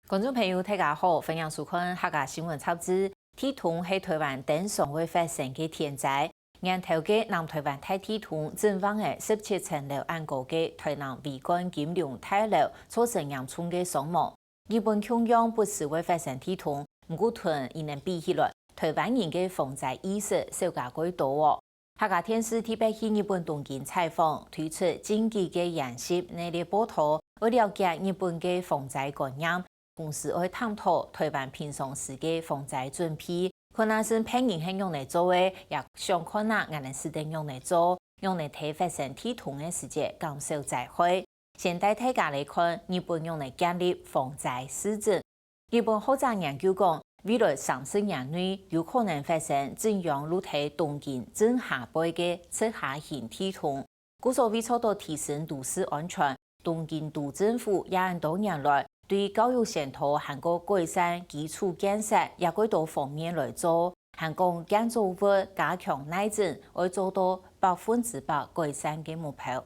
观众朋友，大家好，欢迎收看客家新闻插枝。天童係台灣頂常會發生嘅天災，年頭嘅南台灣大天童正往嘅17層樓按高嘅台南維港金龍大樓造成嚴重嘅傷亡。日本同樣不時會發生天童，唔過屯亦能比起來，台灣人嘅防災意識少加幾多。客家電視特別去日本東京採訪，推出緊急嘅演習內列報道，為了解日本嘅防災觀念。同時會探討台灣平常時嘅防災準備，可能是偏人係用嚟做嘅，也想看哪我哋是點用嚟做，用嚟睇發生天童嘅時節減少災害。現代大家嚟看，日本用嚟建立防災施政。日本學者研究講，未來30年內有可能發生怎樣如睇東京正下背嘅赤下型天童。故所為做到提升都市安全，東京都政府也多年來對教育先導韓國改善基礎建設也幾多方面來做，韓國建築物加強內政，會做到100%改善嘅目標。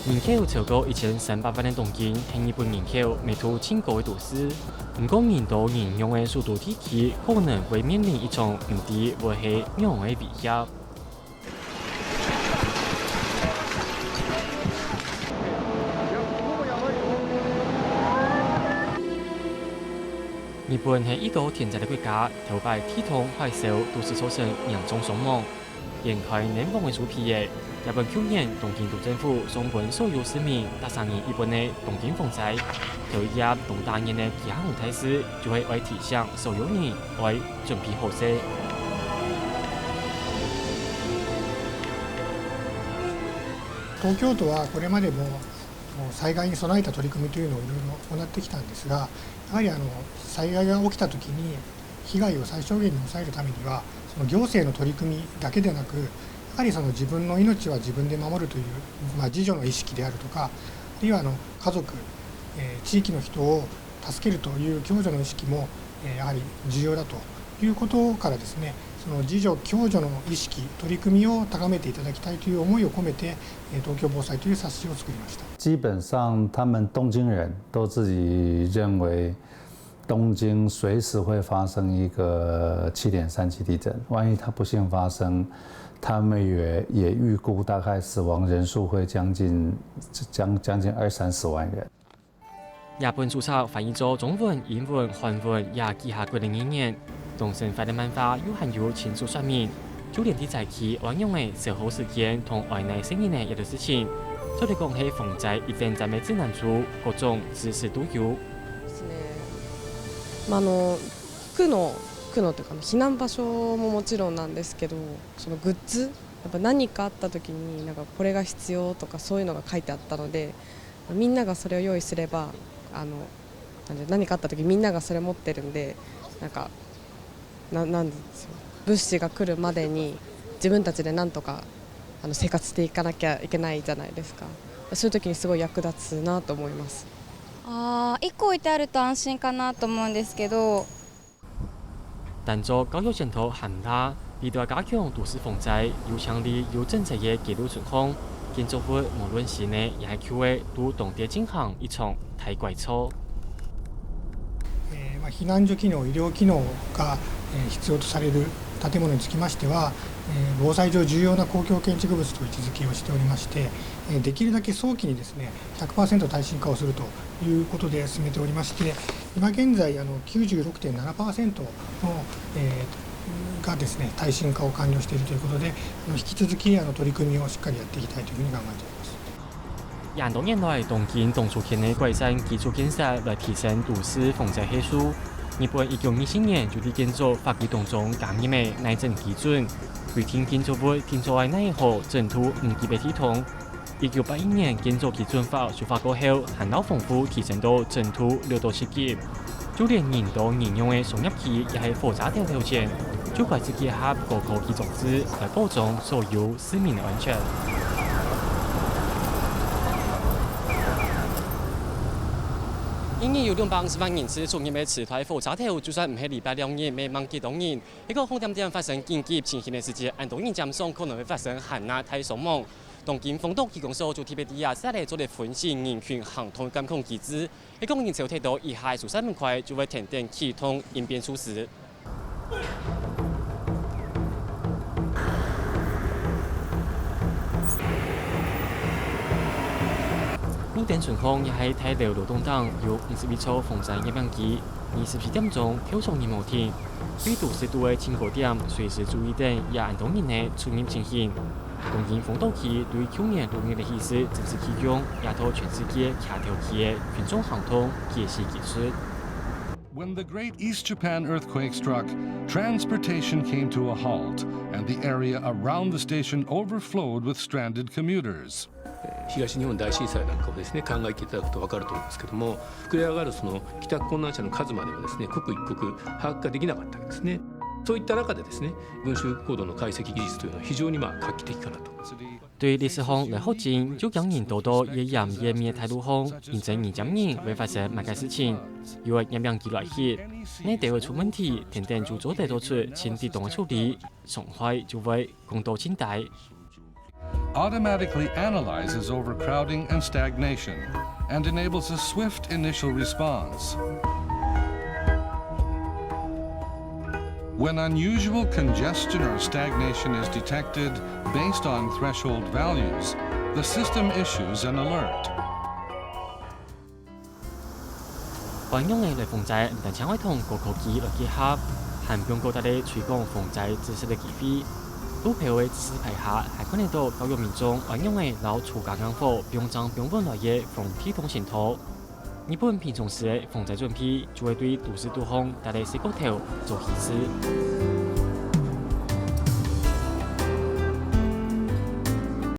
人口超過1300萬嘅東京，係日本人口密度最高嘅都市。不過，人到人用嘅速度地區可能會面臨一種唔知會係乜樣嘅威脅。日本係一個天災嘅國家，頭擺天童海嘯都是造成嚴重傷亡。沿開南方嘅樹皮嘅。日本去年東京都政府送本所有市民搭上日本的東京防災，就以同大年的其他舞台時，就會為提醒所有人為準備好勢。東京都はこれまでも災害に備えた取り組みというのをいろいろ行ってきたんですが、やはり災害が起きた時に被害を最小限に抑えるためには、その行政の取り組みだけでなく、やはりその自分の命は自分で守るという、自助の意識であるとか、あるいは家族、地域の人を助けるという共助の意識もやはり重要だということからですね、その自助共助の意識、取り組みを高めていただきたいという思いを込めて、東京防災という冊子を作りました。基本上，他们东京人都自己认为，东京随时会发生一个7.3级地震，万一它不幸发生。他們也預估大概死亡人數會將近20-30萬人。日本註冊翻譯咗中文、英文、韓文也記下過嚟語言，同生活嘅文化又含有清楚說明，就連啲災期運用嘅時候時間同外內適應嘅一啲事情，就嚟講係防災一定在咩指南處，各種知識都有。区のというか避難場所ももちろんなんですけど、そのグッズやっぱ何かあった時になんかこれが必要とかそういうのが書いてあったので、みんながそれを用意すれば何かあった時みんながそれ持ってるんで、なんですよ、物資が来るまでに自分たちでなんとか生活していかなきゃいけないじゃないですか。そういう時にすごい役立つなと思います。1個置いてあると安心かなと思うんですけど。但做教育前途很大，面對加強都市防災，有強力有政策嘅記錄情況，建築物無論是呢，也係佢嘅都同時進行一場大改造。避難所機能、醫療機能が必要とされる建物につきましては、防災上重要な公共建築物と位置づけをしておりまして、できるだけ早期にですね 100% 耐震化をするということで進めておりまして、今現在96.7% の、がですね耐震化を完了しているということで、引き続き取り組みをしっかりやっていきたいというふうに考えております。廿多年來，東京動出現嘅改善基礎建設來提升都市防災係數。日本1924年就喺建築法規當中加入嘅內政基準，規定建築物建造喺內河整土唔具備天童。1981年建築基準法修法過後，涵腦豐富提升到整土6到7級，就連人到人用嘅商業區也係複雜條件，就怪自結合各科技組織來保障所有市民嘅安全。因为有250万人次从日本辞退火车头，就算唔系礼拜2日，未忘记当日，一个红点发生紧急情形的时节，按东京站上可能会发生限纳太伤亡。东京丰岛机构所就特别地下嚟做嚟分析人群行通监控机制，一共人潮睇到以下13门块就会停电启动应变措施。目前情况也喺睇流劳动党有52处防灾应变机，24点钟跳从任务天，对都市度嘅前后点随时注意等也按当日内出入情形。东京丰岛区对去年6月的起势正式启用，也到全世界卡条区嘅群众行通解释技术。When the Great East Japan earthquake struck, transportation came to a halt, and the area around the station overflowed with stranded commuters. 東日本大震災なんかをですね考えていただくと分かると思うんですけども、膨れ上がるその帰宅困難者の数まではですね刻一刻把握ができなかったわけですね。そういった中でですね群衆行動の解析技術というのは非常に画期的かなと。对历史上来福建就讲人多多也严严灭态度上，认真研究人会发生乜嘅事情，因为严严记来起，你地会出问题，天天就做得到出前地动嘅处理，上海就会公道清代。Automatically analyzes overcrowding and stagnation, and enables a swift initial response. When unusual congestion or stagnation is detected based on threshold values, the system issues an alert. 運用嘅嚟防災唔但只可以同高科技嚟結合，還用高大嘅推廣防災知識嘅機會。都譬如知識排下，還可能到教育民眾運用嘅老粗家硬貨，標章標本來嘅防體同線圖。日本平常時嘅防災準備就會對都市都行帶來死骨頭做起始。